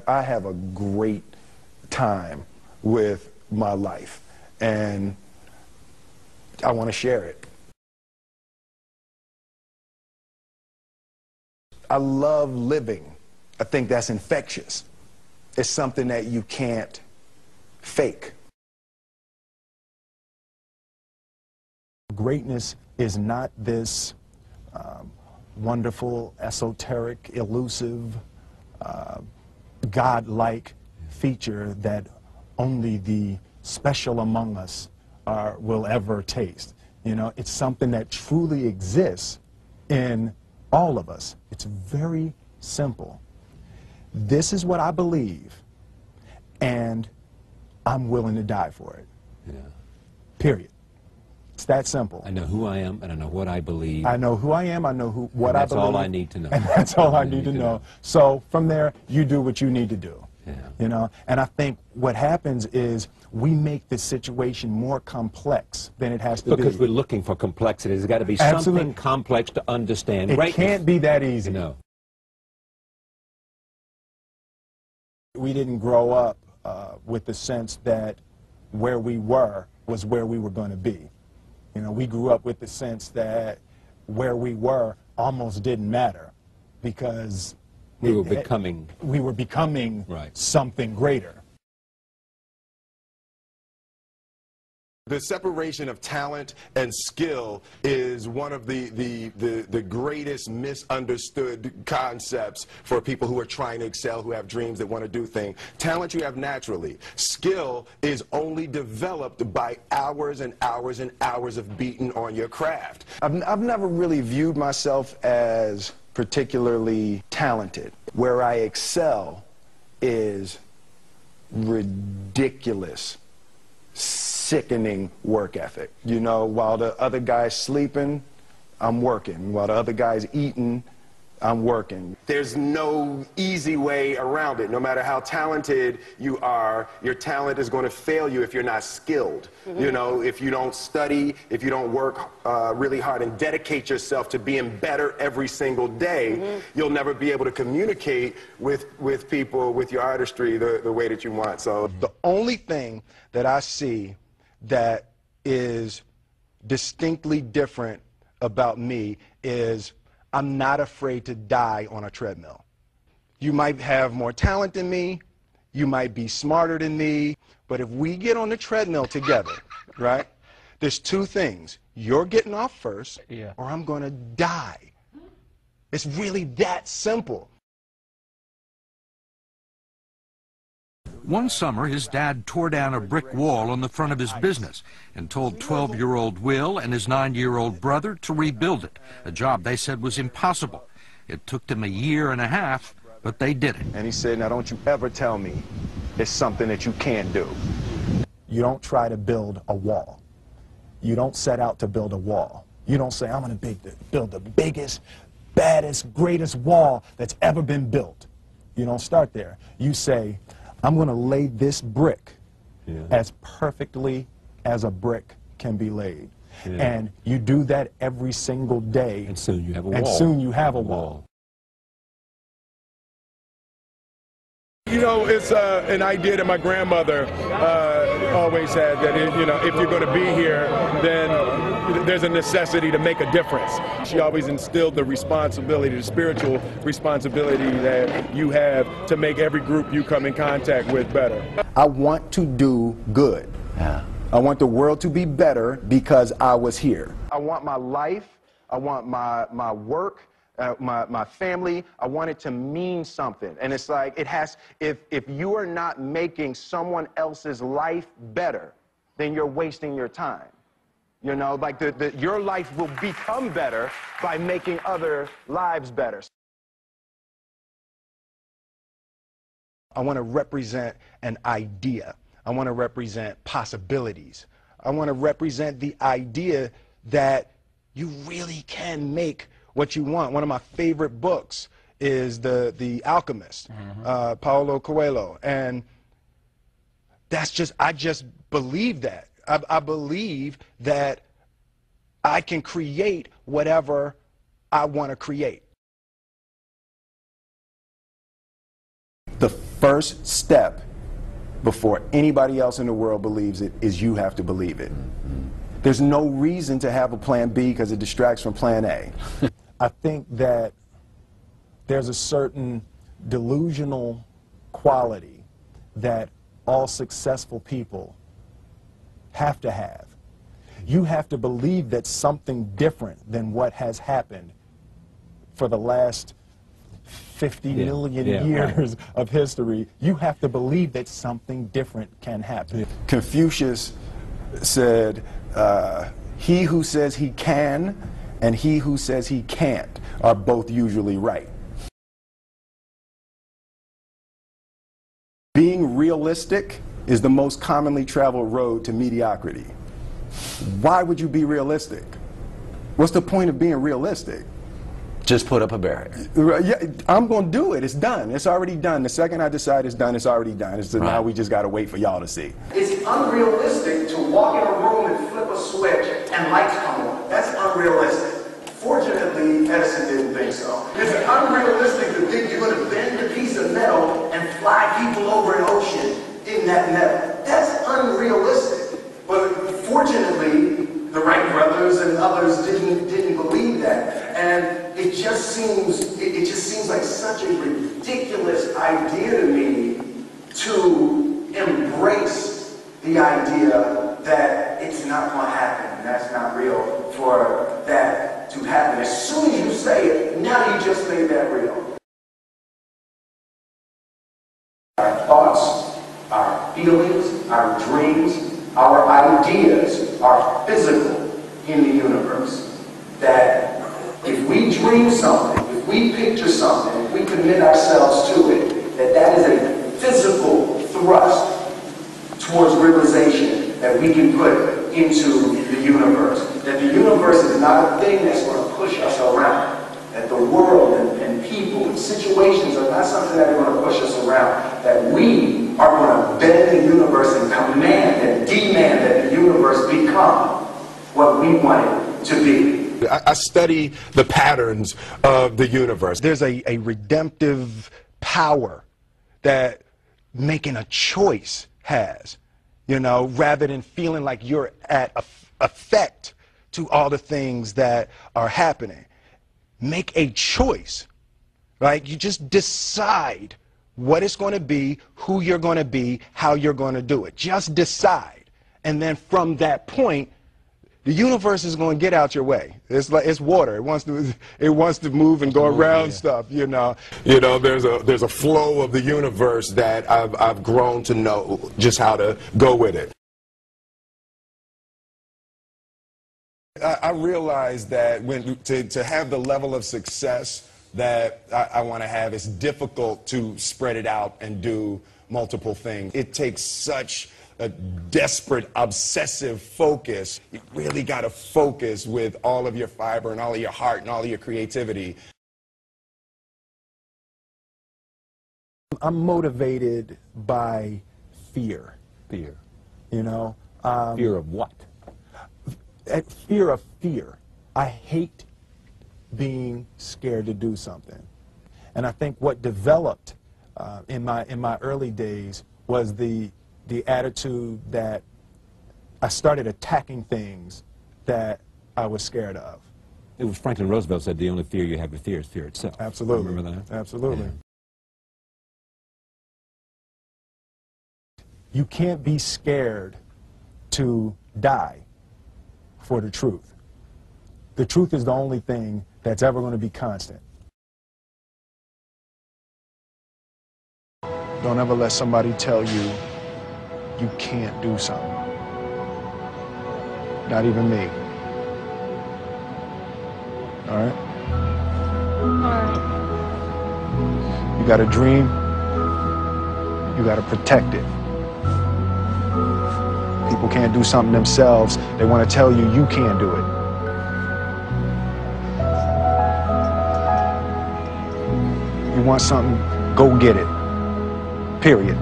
I have a great time with my life, and I want to share it. I love living. I think that's infectious. It's something that you can't fake. Greatness is not this wonderful, esoteric, elusive, God-like feature that only the special among us will ever taste. You know, it's something that truly exists in all of us. It's very simple. This is what I believe, and I'm willing to die for it. Yeah. Period. It's that simple. I know who I am, and I know what I believe. I know who I am, I know what I believe. That's all I need to know. And that's all I need to know. So from there, you do what you need to do. Yeah. You know, and I think what happens is we make the situation more complex than it has to be. Because we're looking for complexity. There's got to be something complex to understand. It can't be that easy. No. We didn't grow up with the sense that where we were was where we were going to be. You know, we grew up with the sense that where we were almost didn't matter because we were becoming right. something greater. The separation of talent and skill is one of the greatest misunderstood concepts for people who are trying to excel, who have dreams that want to do things. Talent you have naturally. Skill is only developed by hours and hours and hours of beating on your craft. I've never really viewed myself as particularly talented. Where I excel is ridiculous, sickening work ethic. You know, while the other guy's sleeping, I'm working. While the other guy's eating, I'm working. There's no easy way around it. No matter how talented you are, your talent is going to fail you if you're not skilled. Mm-hmm. You know, if you don't study, if you don't work really hard and dedicate yourself to being better every single day, mm-hmm. you'll never be able to communicate with people, with your artistry, the way that you want. So the only thing that I see that is distinctly different about me is I'm not afraid to die on a treadmill. You might have more talent than me, you might be smarter than me, but if we get on the treadmill together, right, there's two things. You're getting off first, or I'm going to die. It's really that simple. One summer, his dad tore down a brick wall on the front of his business and told 12-year-old Will and his 9-year-old brother to rebuild it, a job they said was impossible. It took them 1.5 years, but they did it. And he said, now don't you ever tell me it's something that you can't do. You don't try to build a wall. You don't set out to build a wall. You don't say, I'm going to build the biggest, baddest, greatest wall that's ever been built. You don't start there. You say, I'm going to lay this brick as perfectly as a brick can be laid. Yeah. And you do that every single day. And soon you have a wall. And soon you have a wall. You know, it's an idea that my grandmother always had, that you know, if you're going to be here, then there's a necessity to make a difference. She always instilled the responsibility, the spiritual responsibility that you have to make every group you come in contact with better. I want to do good. Yeah. I want the world to be better because I was here. I want my life, I want my work, my family, I want it to mean something. And it's like, it has, if you are not making someone else's life better, then you're wasting your time. You know, like your life will become better by making other lives better. I want to represent an idea. I want to represent possibilities. I want to represent the idea that you really can make what you want. One of my favorite books is The Alchemist, Paulo Coelho. And that's just, I just believe that. I believe that I can create whatever I want to create. The first step before anybody else in the world believes it is you have to believe it. There's no reason to have a plan B because it distracts from plan A. I think that there's a certain delusional quality that all successful people have to have. You have to believe that something different than what has happened for the last 50 million years of history. You have to believe that something different can happen. Confucius said, he who says he can and he who says he can't are both usually right. Being realistic is the most commonly traveled road to mediocrity. Why would you be realistic? What's the point of being realistic? Just put up a barrier. Yeah, I'm going to do it. It's done. It's already done. The second I decide it's done, it's already done. It's right. Now we just got to wait for y'all to see. It's unrealistic to walk in a room and flip a switch and lights come on. That's unrealistic. Fortunately, Edison didn't think so. It's unrealistic to think you're going to bend a piece of metal and fly people over an ocean in that metal. That's unrealistic. But fortunately, the Wright brothers and others didn't believe that. And it just seems like such a ridiculous idea to me to embrace the idea that it's not going to happen and that's not real for that to happen. As soon as you say it, now you just made that real. Our thoughts, our feelings, our dreams, our ideas are physical in the universe. That if we dream something, if we picture something, if we commit ourselves to it, that is a physical thrust towards realization that we can put into the universe. That the universe is not a thing that's going to push us around. That the world and people and situations are not something that are going to push us around. That we are going to bend the universe and command and demand that the universe become what we want it to be. I study the patterns of the universe. There's a redemptive power that making a choice has, you know, rather than feeling like you're at effect to all the things that are happening. Make a choice, right? You just decide what it's going to be, who you're going to be, how you're going to do it. Just decide. And then from that point, the universe is going to get out your way. It's like it's water. It wants to move and go around stuff, you know. You know, there's a flow of the universe that I've grown to know just how to go with it. I realize that to have the level of success that I want to have, it's difficult to spread it out and do multiple things. It takes such a desperate, obsessive focus. You really got to focus with all of your fiber and all of your heart and all of your creativity. I'm motivated by fear. Fear. You know? Fear of what? Fear of fear. I hate being scared to do something. And I think what developed in my early days was the attitude that I started attacking things that I was scared of. It was Franklin Roosevelt said the only fear you have to fear is fear itself. Absolutely. Remember that? Absolutely. Yeah. You can't be scared to die for the truth. The truth is the only thing that's ever going to be constant. Don't ever let somebody tell you you can't do something. Not even me. All right? You got a dream, you got to protect it. People can't do something themselves. They want to tell you you can't do it. You want something, go get it. Period.